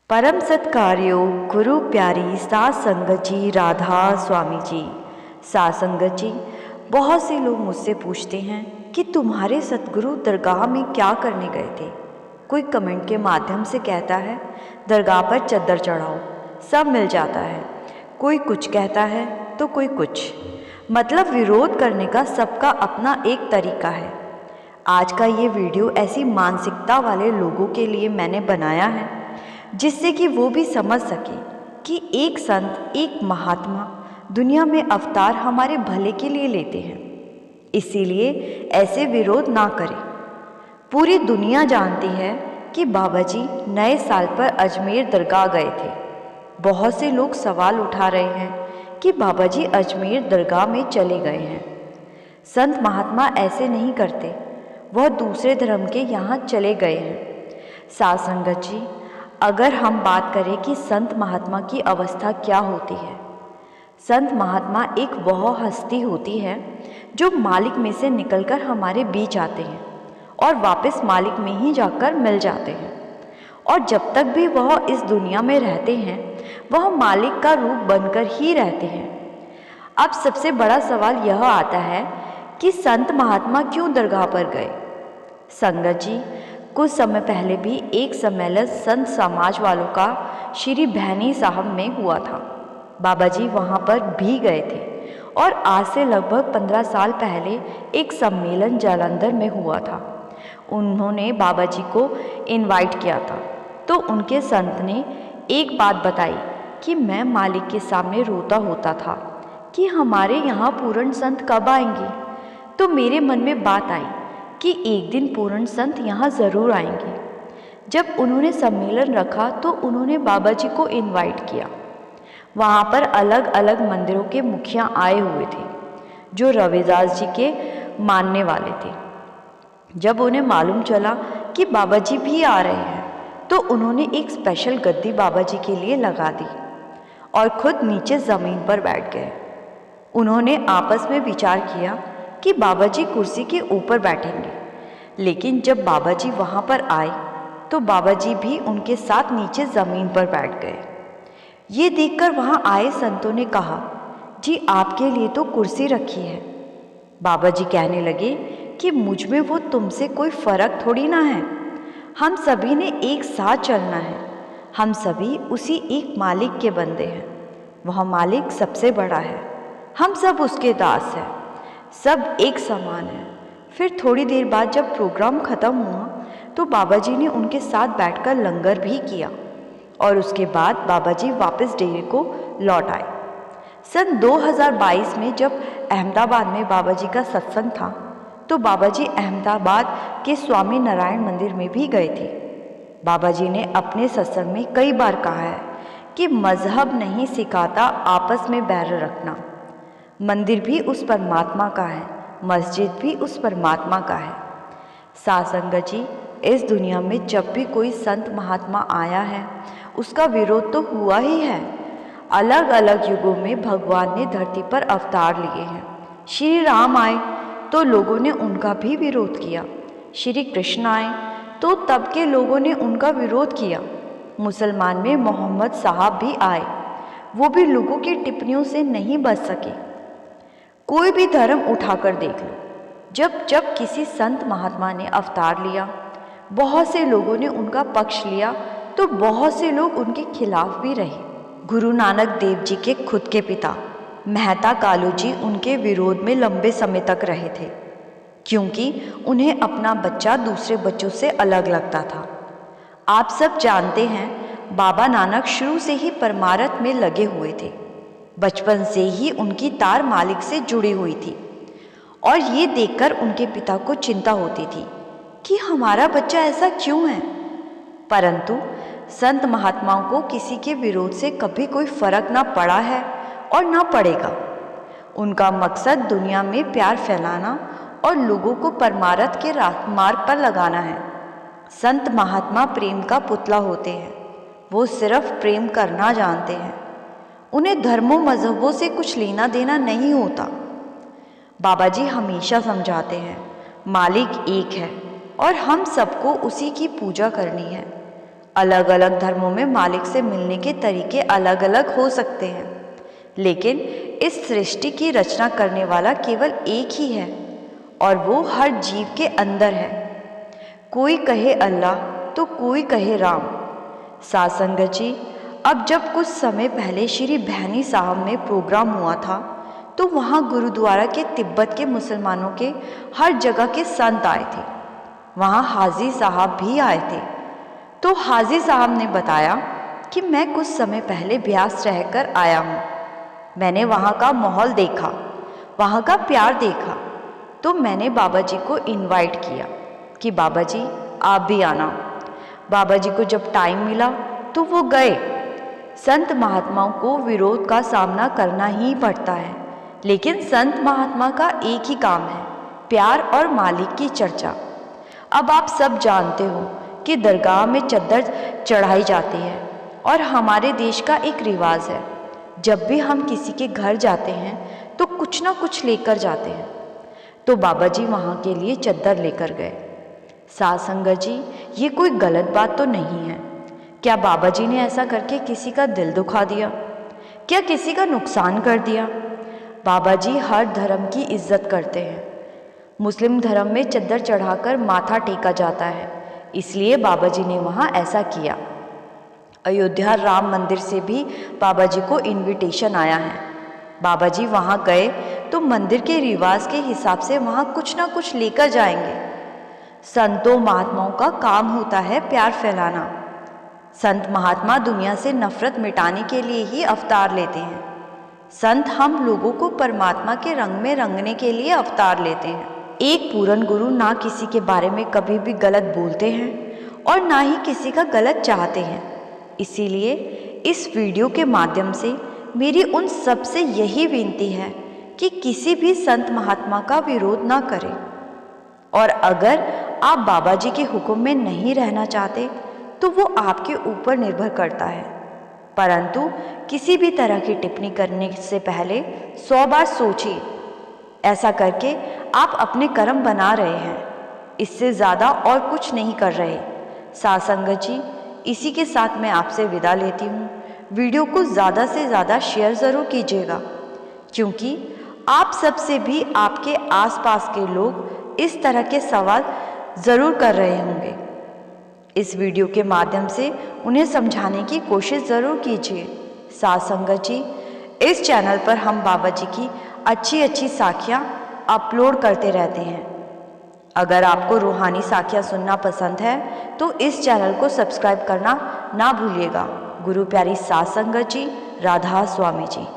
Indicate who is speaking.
Speaker 1: परम सत्कार्यो गुरु प्यारी सात संगत जी राधा स्वामी जी। सात संगत जी, बहुत से लोग मुझसे पूछते हैं कि तुम्हारे सतगुरु दरगाह में क्या करने गए थे। कोई कमेंट के माध्यम से कहता है दरगाह पर चद्दर चढ़ाओ, सब मिल जाता है। कोई कुछ कहता है तो कोई कुछ। मतलब विरोध करने का सबका अपना एक तरीका है। आज का ये वीडियो ऐसी मानसिकता वाले लोगों के लिए मैंने बनाया है जिससे कि वो भी समझ सके कि एक संत, एक महात्मा दुनिया में अवतार हमारे भले के लिए लेते हैं। इसीलिए ऐसे विरोध ना करें। पूरी दुनिया जानती है कि बाबा जी नए साल पर अजमेर दरगाह गए थे। बहुत से लोग सवाल उठा रहे हैं कि बाबा जी अजमेर दरगाह में चले गए हैं। संत महात्मा ऐसे नहीं करते, वह दूसरे धर्म के यहाँ चले गए हैं। सात संगत जी, अगर हम बात करें कि संत महात्मा की अवस्था क्या होती है, संत महात्मा एक वह हस्ती होती है जो मालिक में से निकलकर हमारे बीच आते हैं और वापस मालिक में ही जाकर मिल जाते हैं। और जब तक भी वह इस दुनिया में रहते हैं वह मालिक का रूप बनकर ही रहते हैं। अब सबसे बड़ा सवाल यह आता है कि संत महात्मा क्यों दरगाह पर गए। संगत जी, कुछ समय पहले भी एक सम्मेलन संत समाज वालों का श्री भैनी साहब में हुआ था। बाबा जी वहाँ पर भी गए थे और आज से लगभग 15 साल पहले एक सम्मेलन जालंधर में हुआ था। उन्होंने बाबा जी को इनवाइट किया था तो उनके संत ने एक बात बताई कि मैं मालिक के सामने रोता होता था कि हमारे यहाँ पूर्ण संत कब आएंगे। तो मेरे मन में बात आई कि एक दिन पूर्ण संत यहाँ ज़रूर आएंगे। जब उन्होंने सम्मेलन रखा तो उन्होंने बाबा जी को इनवाइट किया। वहाँ पर अलग अलग मंदिरों के मुखिया आए हुए थे जो रविदास जी के मानने वाले थे। जब उन्हें मालूम चला कि बाबा जी भी आ रहे हैं तो उन्होंने एक स्पेशल गद्दी बाबा जी के लिए लगा दी और खुद नीचे ज़मीन पर बैठ गए। उन्होंने आपस में विचार किया कि बाबा जी कुर्सी के ऊपर बैठेंगे, लेकिन जब बाबा जी वहाँ पर आए तो बाबा जी भी उनके साथ नीचे ज़मीन पर बैठ गए। ये देखकर वहाँ आए संतों ने कहा, जी आपके लिए तो कुर्सी रखी है। बाबा जी कहने लगे कि मुझ में वो तुमसे कोई फ़र्क थोड़ी ना है। हम सभी ने एक साथ चलना है। हम सभी उसी एक मालिक के बंदे हैं। वह मालिक सबसे बड़ा है, हम सब उसके दास हैं। सब एक समान है। फिर थोड़ी देर बाद जब प्रोग्राम ख़त्म हुआ तो बाबा जी ने उनके साथ बैठकर लंगर भी किया और उसके बाद बाबा जी वापस डेरे को लौट आए। सन 2022 में जब अहमदाबाद में बाबा जी का सत्संग था तो बाबा जी अहमदाबाद के स्वामी नारायण मंदिर में भी गए थे। बाबा जी ने अपने सत्संग में कई बार कहा है कि मजहब नहीं सिखाता आपस में बैर रखना। मंदिर भी उस परमात्मा का है, मस्जिद भी उस परमात्मा का है। सात संगत जी, इस दुनिया में जब भी कोई संत महात्मा आया है उसका विरोध तो हुआ ही है। अलग अलग युगों में भगवान ने धरती पर अवतार लिए हैं। श्री राम आए तो लोगों ने उनका भी विरोध किया। श्री कृष्ण आए तो तब के लोगों ने उनका विरोध किया। मुसलमान में मोहम्मद साहब भी आए, वो भी लोगों की टिप्पणियों से नहीं बच सके। कोई भी धर्म उठाकर देख लो, जब जब किसी संत महात्मा ने अवतार लिया बहुत से लोगों ने उनका पक्ष लिया तो बहुत से लोग उनके खिलाफ भी रहे। गुरु नानक देव जी के खुद के पिता मेहता कालू जी उनके विरोध में लंबे समय तक रहे थे, क्योंकि उन्हें अपना बच्चा दूसरे बच्चों से अलग लगता था। आप सब जानते हैं बाबा नानक शुरू से ही परमार्थ में लगे हुए थे। बचपन से ही उनकी तार मालिक से जुड़ी हुई थी और ये देखकर उनके पिता को चिंता होती थी कि हमारा बच्चा ऐसा क्यों है। परंतु संत महात्माओं को किसी के विरोध से कभी कोई फर्क ना पड़ा है और ना पड़ेगा। उनका मकसद दुनिया में प्यार फैलाना और लोगों को परमार्थ के मार्ग पर लगाना है। संत महात्मा प्रेम का पुतला होते हैं। वो सिर्फ प्रेम करना जानते हैं। उन्हें धर्मों मजहबों से कुछ लेना देना नहीं होता। बाबा जी हमेशा समझाते हैं मालिक एक है और हम सबको उसी की पूजा करनी है। अलग अलग धर्मों में मालिक से मिलने के तरीके अलग अलग हो सकते हैं, लेकिन इस सृष्टि की रचना करने वाला केवल एक ही है और वो हर जीव के अंदर है। कोई कहे अल्लाह तो कोई कहे राम। साध संगत जी, अब जब कुछ समय पहले श्री भैनी साहब में प्रोग्राम हुआ था तो वहाँ गुरुद्वारा के तिब्बत के मुसलमानों के हर जगह के संत आए थे। वहाँ हाजी साहब भी आए थे। तो हाजी साहब ने बताया कि मैं कुछ समय पहले ब्यास रहकर आया हूँ। मैंने वहाँ का माहौल देखा, वहाँ का प्यार देखा, तो मैंने बाबा जी को इनवाइट किया कि बाबा जी आप भी आना। बाबा जी को जब टाइम मिला तो वो गए। संत महात्माओं को विरोध का सामना करना ही पड़ता है, लेकिन संत महात्मा का एक ही काम है, प्यार और मालिक की चर्चा। अब आप सब जानते हो कि दरगाह में चद्दर चढ़ाई जाती है और हमारे देश का एक रिवाज है, जब भी हम किसी के घर जाते हैं तो कुछ ना कुछ लेकर जाते हैं। तो बाबा जी वहाँ के लिए चद्दर लेकर गए। साध संगत जी, ये कोई गलत बात तो नहीं है। क्या बाबा जी ने ऐसा करके किसी का दिल दुखा दिया? क्या किसी का नुकसान कर दिया? बाबा जी हर धर्म की इज्जत करते हैं। मुस्लिम धर्म में चद्दर चढ़ाकर माथा टेका जाता है, इसलिए बाबा जी ने वहाँ ऐसा किया। अयोध्या राम मंदिर से भी बाबा जी को इनविटेशन आया है। बाबा जी वहाँ गए तो मंदिर के रिवाज के हिसाब से वहाँ कुछ ना कुछ लेकर जाएंगे। संतों महात्माओं का काम होता है प्यार फैलाना। संत महात्मा दुनिया से नफरत मिटाने के लिए ही अवतार लेते हैं। संत हम लोगों को परमात्मा के रंग में रंगने के लिए अवतार लेते हैं। एक पूर्ण गुरु ना किसी के बारे में कभी भी गलत बोलते हैं और ना ही किसी का गलत चाहते हैं। इसीलिए इस वीडियो के माध्यम से मेरी उन सब से यही विनती है कि किसी भी संत महात्मा का विरोध ना करें। और अगर आप बाबा जी के हुक्म में नहीं रहना चाहते तो वो आपके ऊपर निर्भर करता है, परंतु किसी भी तरह की टिप्पणी करने से पहले 100 बार सोचिए। ऐसा करके आप अपने कर्म बना रहे हैं, इससे ज़्यादा और कुछ नहीं कर रहे। साध संगत जी, इसी के साथ मैं आपसे विदा लेती हूँ। वीडियो को ज़्यादा से ज़्यादा शेयर ज़रूर कीजिएगा, क्योंकि आप सबसे भी आपके आसपास के लोग इस तरह के सवाल ज़रूर कर रहे होंगे। इस वीडियो के माध्यम से उन्हें समझाने की कोशिश ज़रूर कीजिए। साध संगत जी, इस चैनल पर हम बाबा जी की अच्छी अच्छी साखियाँ अपलोड करते रहते हैं। अगर आपको रूहानी साखियाँ सुनना पसंद है तो इस चैनल को सब्सक्राइब करना ना भूलिएगा। गुरु प्यारी साध संगत जी, राधा स्वामी जी।